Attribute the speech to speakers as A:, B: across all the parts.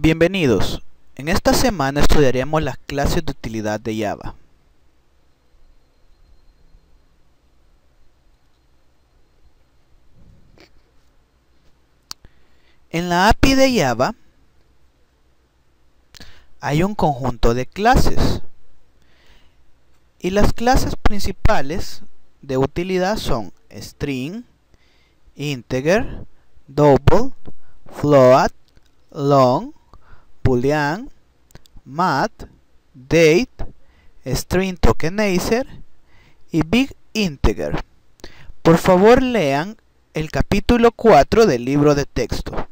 A: Bienvenidos. En esta semana estudiaremos las clases de utilidad de Java. En la API de Java hay un conjunto de clases y las clases principales de utilidad son string, integer, double, float, long, boolean, math, date, string tokenizer y big integer. Por favor, lean el capítulo 4 del libro de texto.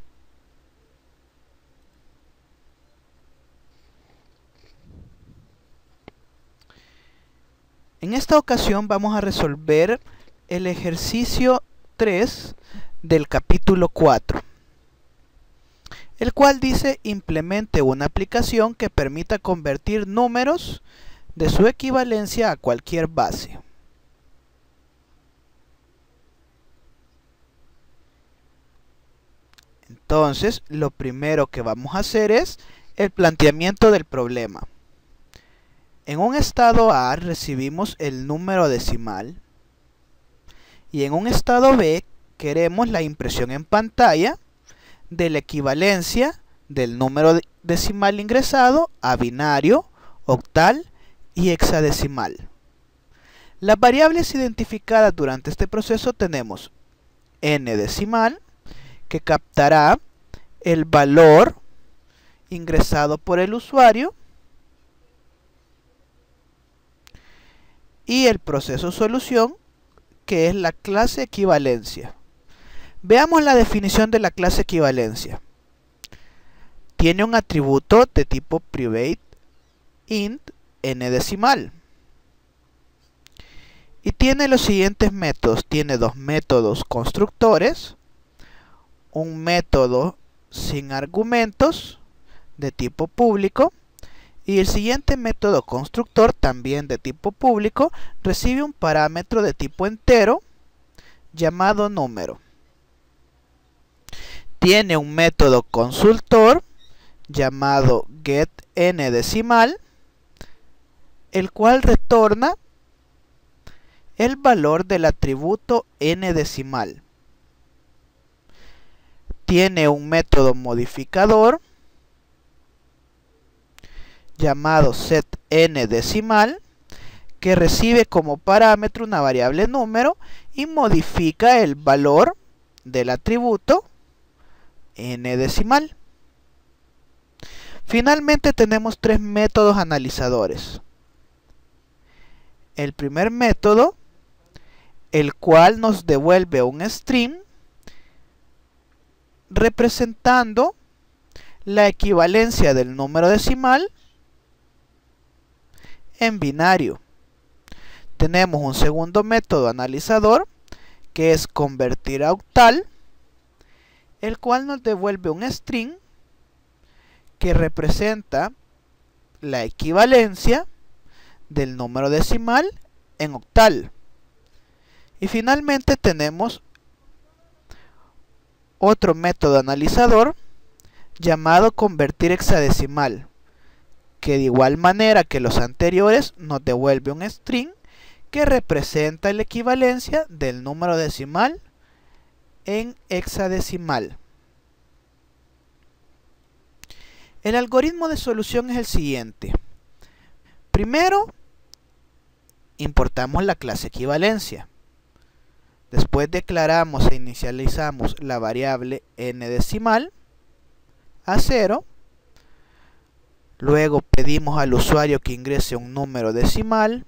A: En esta ocasión vamos a resolver el ejercicio 3 del capítulo 4, el cual dice: implemente una aplicación que permita convertir números de su equivalencia a cualquier base. Entonces, lo primero que vamos a hacer es el planteamiento del problema. En un estado A recibimos el número decimal y en un estado B queremos la impresión en pantalla de la equivalencia del número decimal ingresado a binario, octal y hexadecimal. Las variables identificadas durante este proceso tenemos n decimal, que captará el valor ingresado por el usuario, y el proceso solución, que es la clase equivalencia. Veamos la definición de la clase equivalencia. Tiene un atributo de tipo private int n decimal. Y tiene los siguientes métodos. Tiene dos métodos constructores, un método sin argumentos de tipo público, y el siguiente método constructor, también de tipo público, recibe un parámetro de tipo entero llamado número. Tiene un método consultor llamado getNDecimal, el cual retorna el valor del atributo n decimal. Tiene un método modificador llamado setNDecimal, que recibe como parámetro una variable número y modifica el valor del atributo n decimal. Finalmente tenemos tres métodos analizadores. El primer método, el cual nos devuelve un string representando la equivalencia del número decimal en binario. Tenemos un segundo método analizador, que es convertir a octal, el cual nos devuelve un string que representa la equivalencia del número decimal en octal. Y finalmente tenemos otro método analizador llamado convertir hexadecimal, que de igual manera que los anteriores nos devuelve un string que representa la equivalencia del número decimal en hexadecimal. El algoritmo de solución es el siguiente. Primero, importamos la clase equivalencia. Después declaramos e inicializamos la variable n decimal a 0. Luego pedimos al usuario que ingrese un número decimal.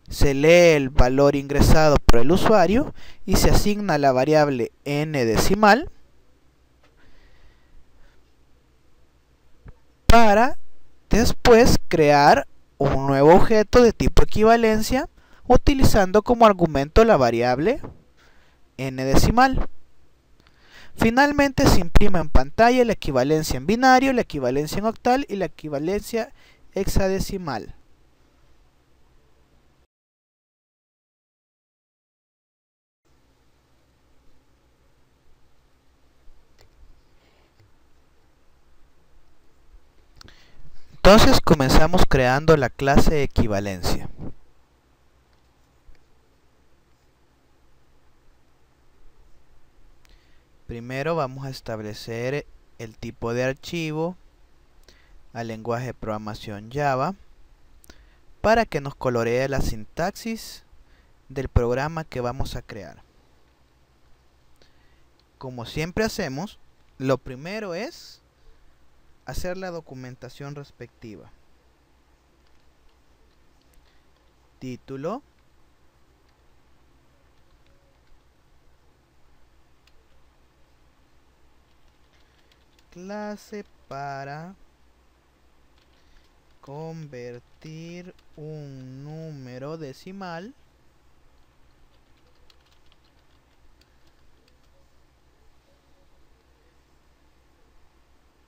A: Se lee el valor ingresado por el usuario y se asigna la variable n decimal para después crear un nuevo objeto de tipo equivalencia utilizando como argumento la variable n decimal. Finalmente se imprime en pantalla la equivalencia en binario, la equivalencia en octal y la equivalencia hexadecimal. Entonces comenzamos creando la clase equivalencia. Primero vamos a establecer el tipo de archivo al lenguaje de programación Java para que nos coloree la sintaxis del programa que vamos a crear. Como siempre hacemos, lo primero es hacer la documentación respectiva. Título. Clase para convertir un número decimal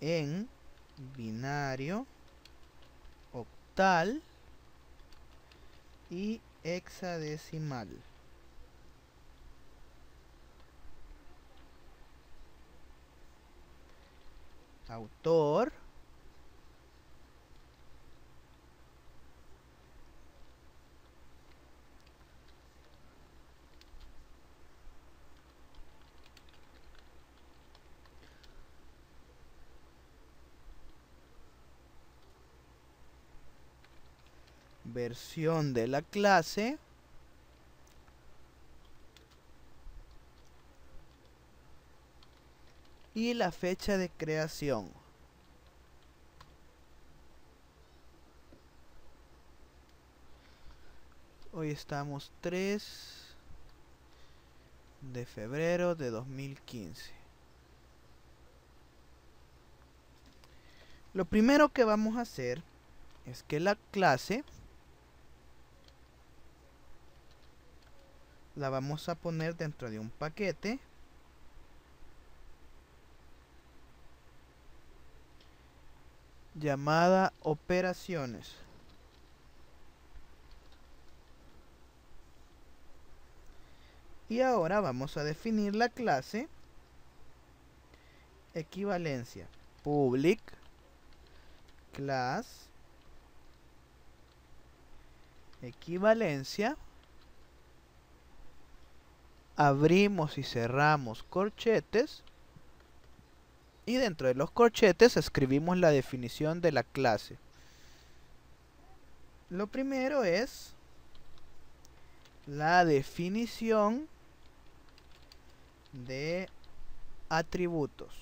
A: en binario, octal y hexadecimal. Autor. Versión de la clase. Y la fecha de creación. Hoy estamos 3 de febrero de 2015. Lo primero que vamos a hacer es que la clase la vamos a poner dentro de un paquete llamada operaciones. Y ahora vamos a definir la clase equivalencia. Public class equivalencia. Abrimos y cerramos corchetes. Y dentro de los corchetes escribimos la definición de la clase. Lo primero es la definición de atributos.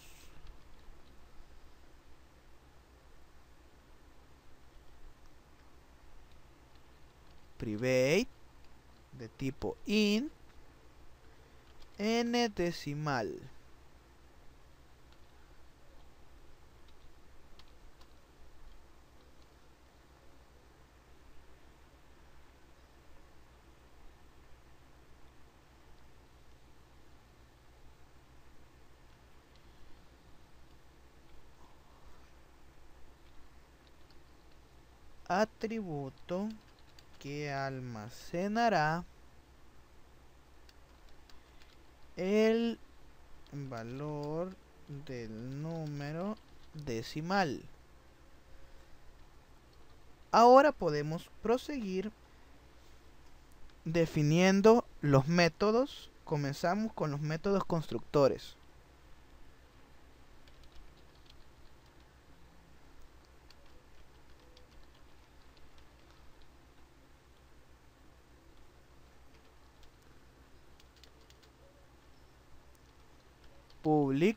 A: Private de tipo int n decimal. Atributo que almacenará el valor del número decimal. Ahora podemos proseguir definiendo los métodos. Comenzamos con los métodos constructores. Public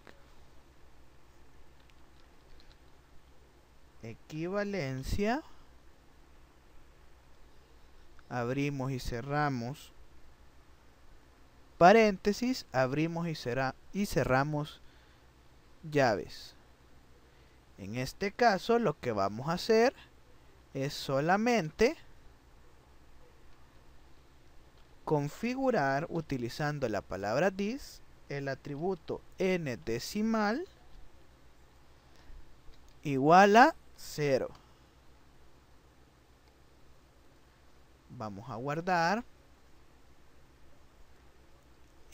A: equivalencia. Abrimos y cerramos paréntesis, abrimos y cerramos llaves. En este caso lo que vamos a hacer es solamente configurar utilizando la palabra this el atributo n decimal igual a 0. Vamos a guardar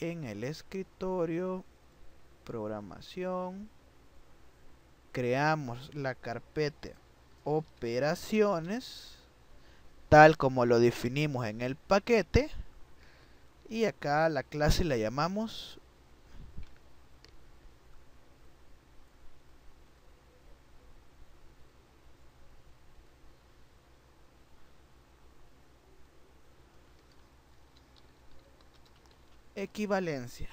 A: en el escritorio, programación, creamos la carpeta operaciones, tal como lo definimos en el paquete, y acá la clase la llamamos equivalencia.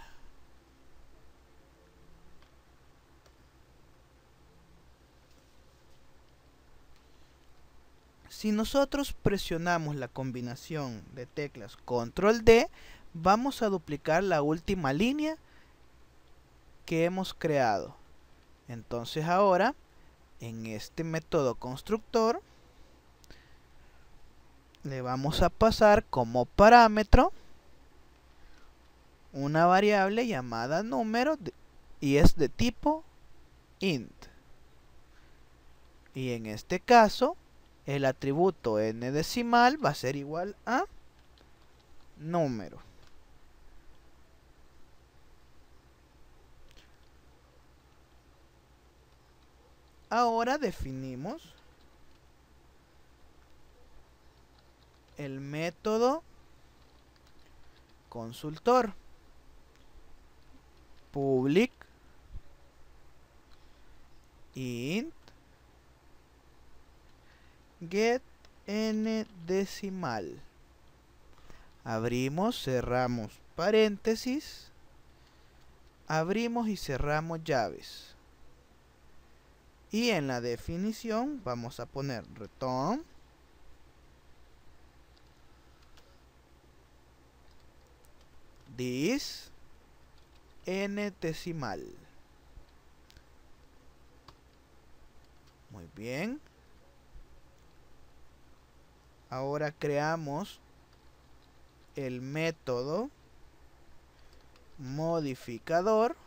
A: Si nosotros presionamos la combinación de teclas Control D, vamos a duplicar la última línea que hemos creado. Entonces ahora, en este método constructor, le vamos a pasar como parámetro una variable llamada número y es de tipo int. Y en este caso, el atributo n decimal va a ser igual a número. Ahora definimos el método consultor. Public int get n decimal. Abrimos, cerramos paréntesis, abrimos y cerramos llaves. Y en la definición vamos a poner return this n decimal. Muy bien. Ahora creamos el método modificador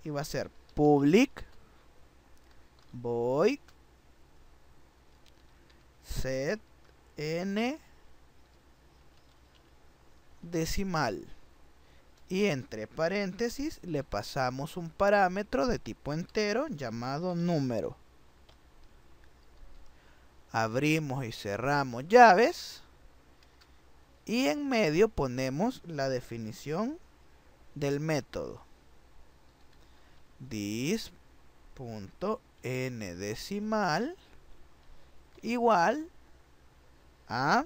A: y va a ser public void set n decimal y entre paréntesis le pasamos un parámetro de tipo entero llamado número. Abrimos y cerramos llaves y en medio ponemos la definición del método this.n decimal igual a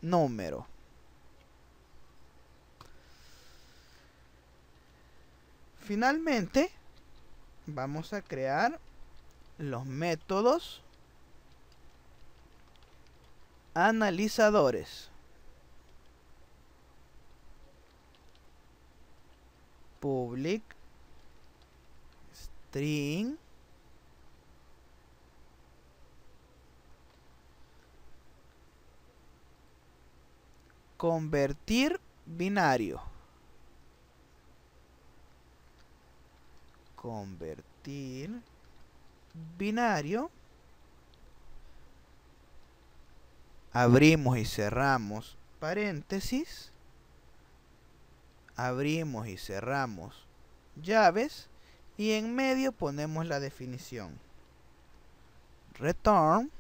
A: número. Finalmente vamos a crear los métodos analizadores. Public string convertir binario. Convertir binario. Abrimos y cerramos paréntesis. Abrimos y cerramos llaves. Y en medio ponemos la definición. Return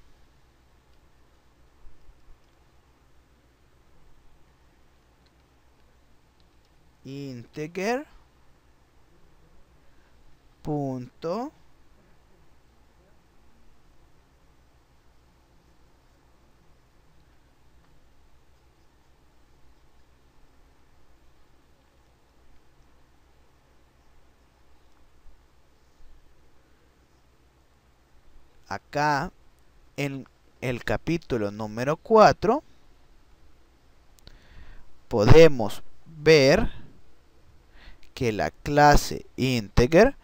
A: integer punto acá en el capítulo número 4 podemos ver que la clase integer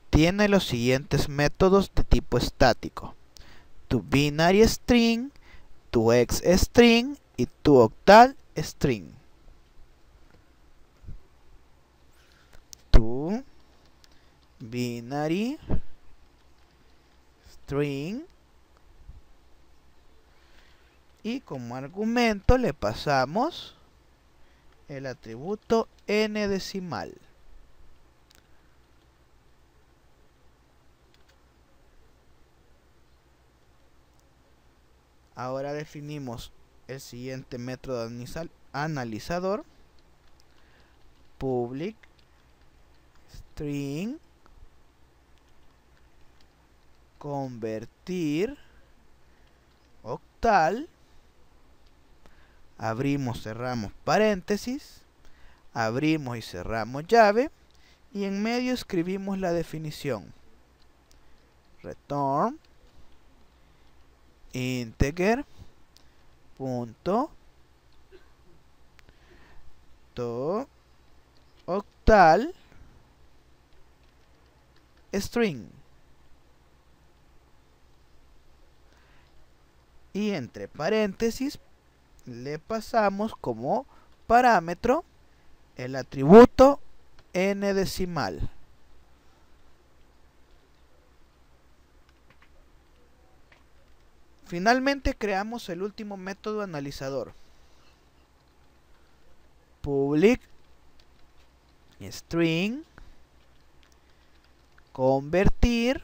A: tiene los siguientes métodos de tipo estático: toBinaryString, toXString y toOctalString. toBinaryString y como argumento le pasamos el atributo n decimal. Ahora definimos el siguiente método analizador. Public string convertir octal, abrimos, cerramos paréntesis, abrimos y cerramos llave, y en medio escribimos la definición. Return integer punto to octal string, y entre paréntesis le pasamos como parámetro el atributo n decimal. Finalmente creamos el último método analizador. Public string convertir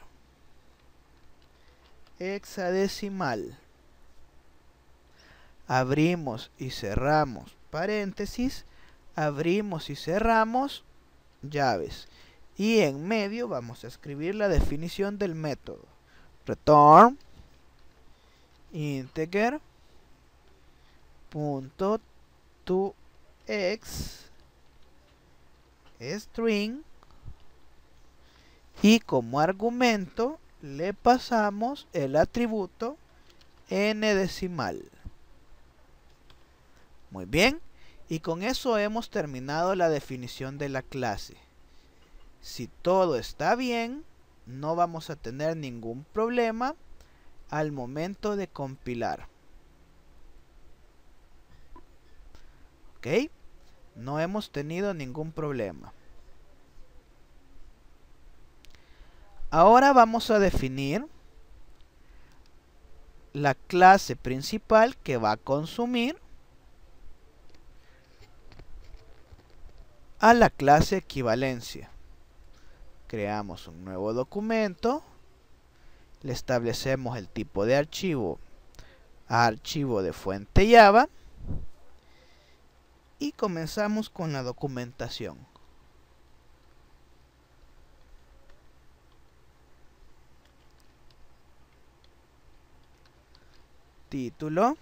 A: hexadecimal. Abrimos y cerramos paréntesis, abrimos y cerramos llaves, y en medio vamos a escribir la definición del método. Return integer punto to x string, y como argumento le pasamos el atributo n decimal. Muy bien, y con eso hemos terminado la definición de la clase. Si todo está bien, no vamos a tener ningún problema al momento de compilar. ¿Ok? No hemos tenido ningún problema. Ahora vamos a definir la clase principal que va a consumir a la clase equivalencia. Creamos un nuevo documento, le establecemos el tipo de archivo a archivo de fuente Java, y comenzamos con la documentación. Título,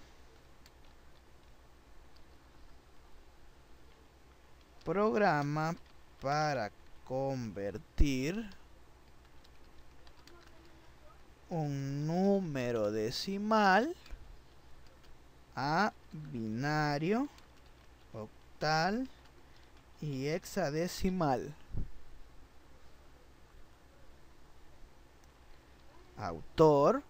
A: programa para convertir un número decimal a binario, octal y hexadecimal. Autor,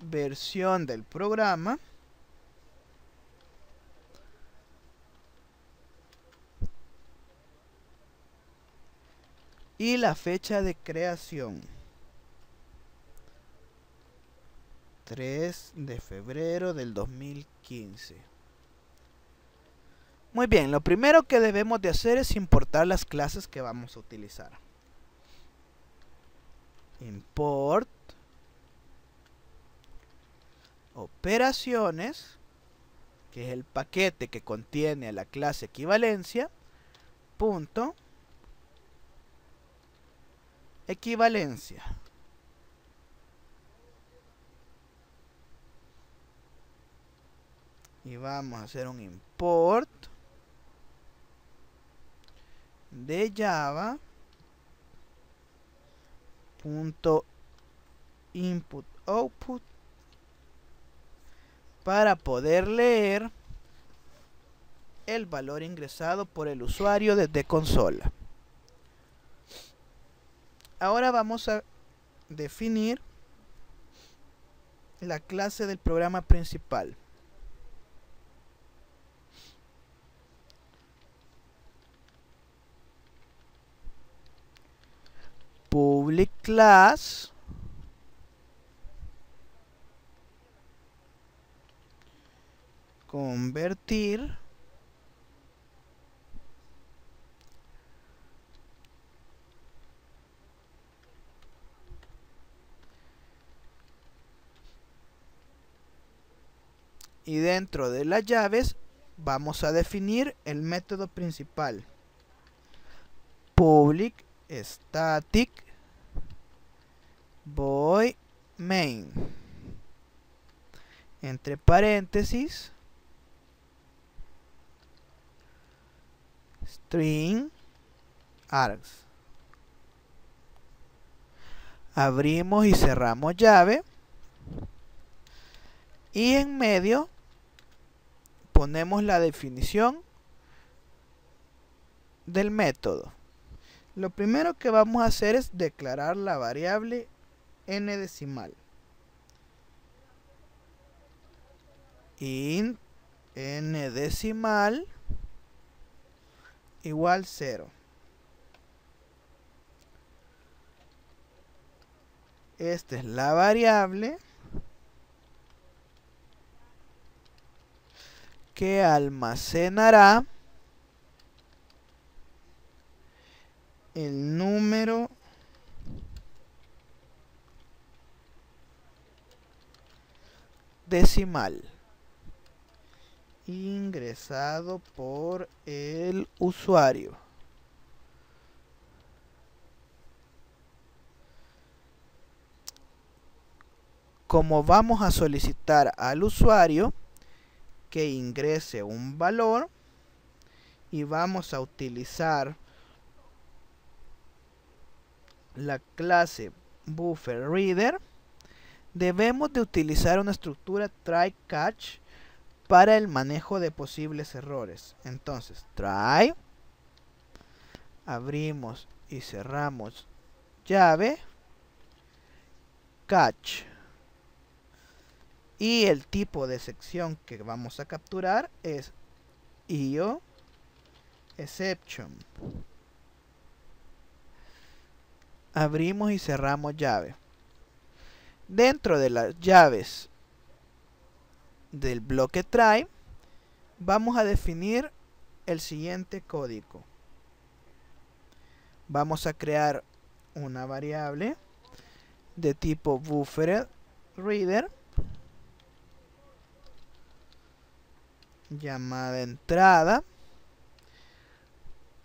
A: versión del programa, y la fecha de creación. 3 de febrero del 2015. Muy bien, lo primero que debemos de hacer es importar las clases que vamos a utilizar. Import operaciones, que es el paquete que contiene a la clase equivalencia, punto equivalencia. Y vamos a hacer un import de Java punto input output para poder leer el valor ingresado por el usuario desde consola. Ahora vamos a definir la clase del programa principal. Public class convertir Y dentro de las llaves vamos a definir el método principal. Public static void main. Entre paréntesis string args. Abrimos y cerramos llave. Y en medio ponemos la definición del método. Lo primero que vamos a hacer es declarar la variable n decimal. Int n decimal igual 0. Esta es la variable que almacenará el número decimal ingresado por el usuario. Como vamos a solicitar al usuario que ingrese un valor y vamos a utilizar la clase BufferReader, debemos de utilizar una estructura try catch para el manejo de posibles errores. Entonces, try, abrimos y cerramos llave, catch. Y el tipo de sección que vamos a capturar es IO exception. Abrimos y cerramos llave. Dentro de las llaves del bloque try vamos a definir el siguiente código. Vamos a crear una variable de tipo BufferReader llamada entrada,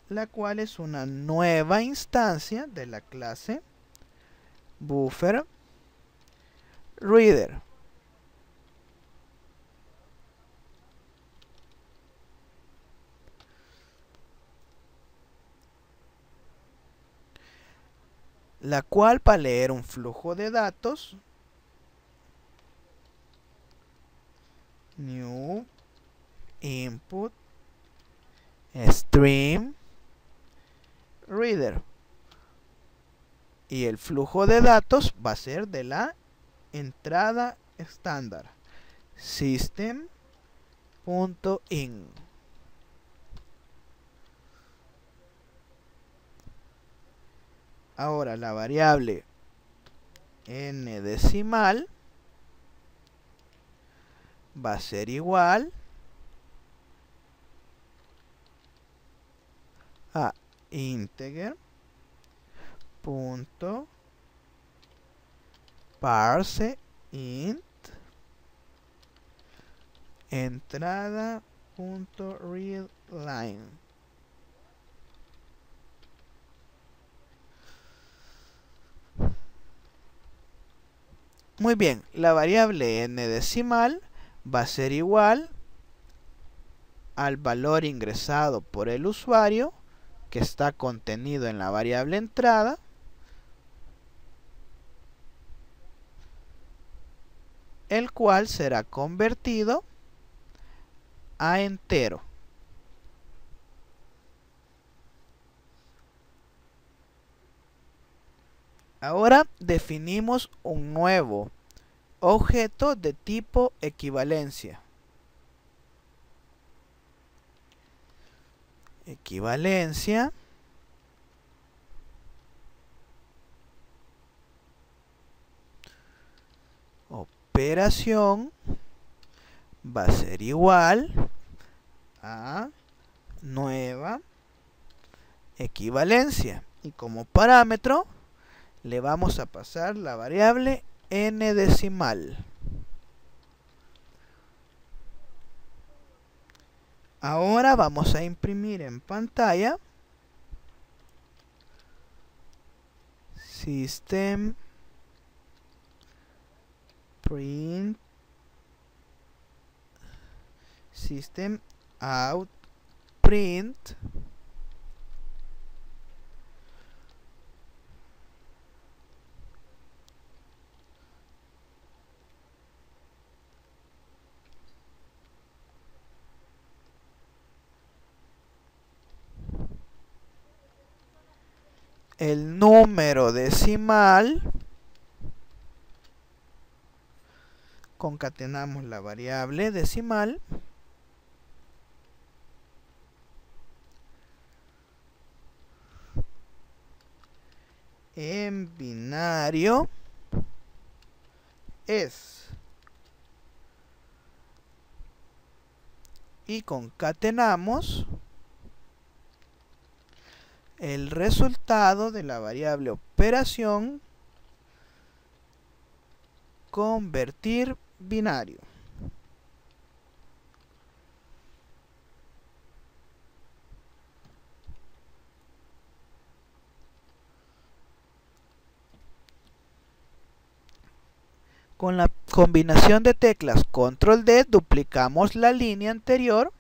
A: la cual es una nueva instancia de la clase BufferReader. La cual, para leer un flujo de datos, new input stream reader, y el flujo de datos va a ser de la entrada estándar system.in. Ahora la variable n decimal va a ser igual a integer punto parse int entrada punto readline. Muy bien, la variable n decimal va a ser igual al valor ingresado por el usuario, que está contenido en la variable entrada, el cual será convertido a entero. Ahora definimos un nuevo objeto de tipo equivalencia. Equivalencia operación va a ser igual a nueva equivalencia, y como parámetro le vamos a pasar la variable n decimal. Ahora vamos a imprimir en pantalla System Print System Out Print el número decimal, concatenamos la variable decimal, en binario es, y concatenamos el resultado de la variable operación convertir binario. Con la combinación de teclas Control D duplicamos la línea anterior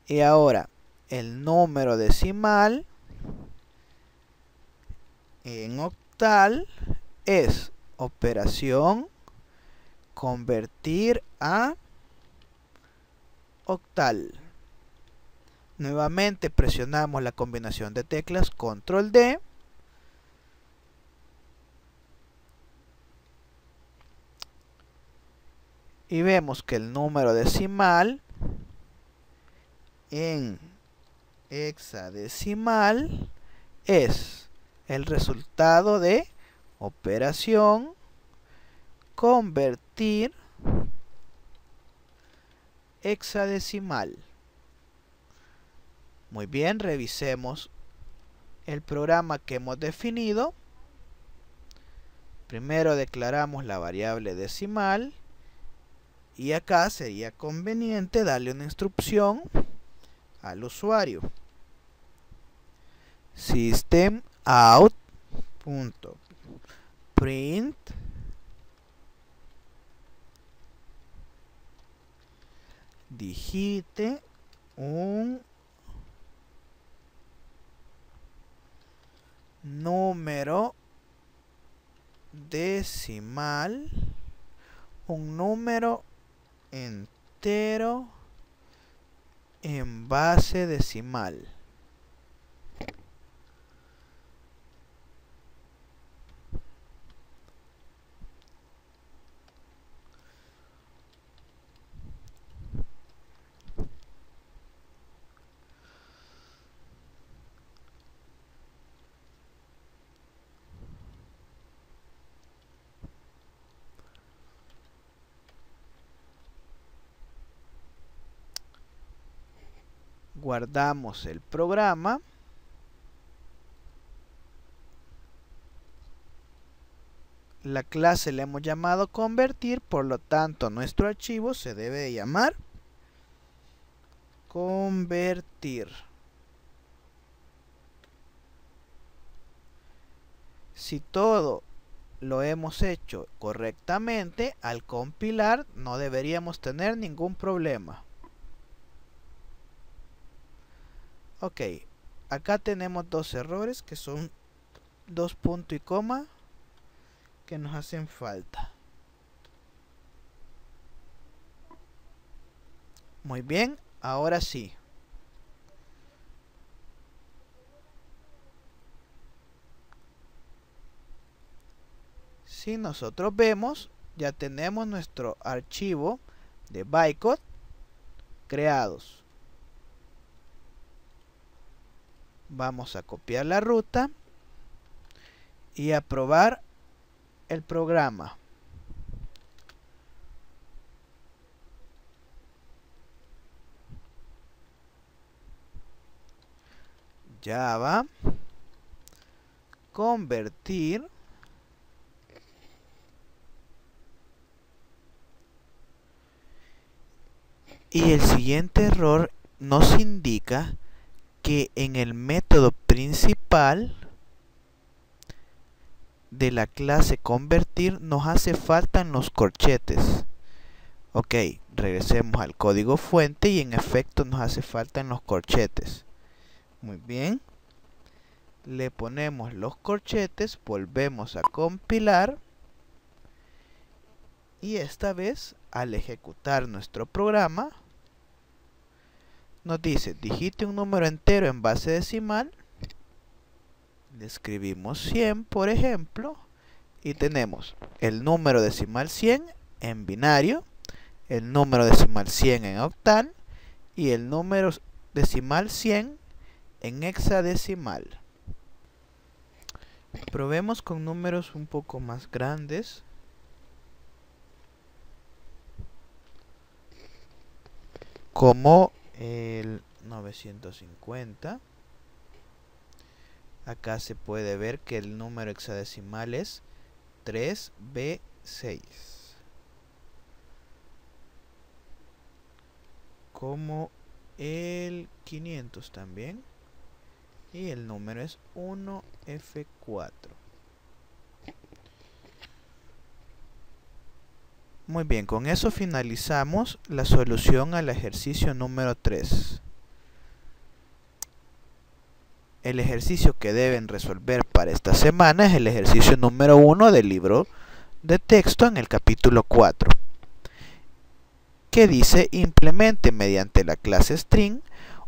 A: y ahora el número decimal en octal es operación convertir a octal. Nuevamente presionamos la combinación de teclas Control D y vemos que el número decimal en hexadecimal es el resultado de operación convertir hexadecimal. Muy bien, revisemos el programa que hemos definido. Primero declaramos la variable decimal y acá sería conveniente darle una instrucción al usuario. System out.print digite un número decimal, un número entero en base decimal. Guardamos el programa. La clase le hemos llamado convertir, por lo tanto nuestro archivo se debe de llamar convertir. Si todo lo hemos hecho correctamente, al compilar no deberíamos tener ningún problema. Ok, acá tenemos dos errores que son dos puntos y coma que nos hacen falta. Muy bien, ahora sí. Si nosotros vemos, ya tenemos nuestro archivo de bytecode creados. Vamos a copiar la ruta y a probar el programa. Java convertir Y el siguiente error nos indica que en el método principal de la clase convertir nos hace falta en los corchetes. Ok, regresemos al código fuente y en efecto nos hace falta en los corchetes. Muy bien. Le ponemos los corchetes, volvemos a compilar. Y esta vez, al ejecutar nuestro programa, nos dice, digite un número entero en base decimal. Le escribimos 100, por ejemplo, y tenemos el número decimal 100 en binario, el número decimal 100 en octal y el número decimal 100 en hexadecimal. Probemos con números un poco más grandes. Como el 950. Acá se puede ver que el número hexadecimal es 3B6. Como el 500 también. Y el número es 1F4. Muy bien, con eso finalizamos la solución al ejercicio número 3. El ejercicio que deben resolver para esta semana es el ejercicio número 1 del libro de texto en el capítulo 4, que dice: implemente mediante la clase string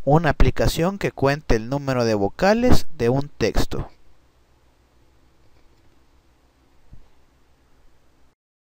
A: una aplicación que cuente el número de vocales de un texto.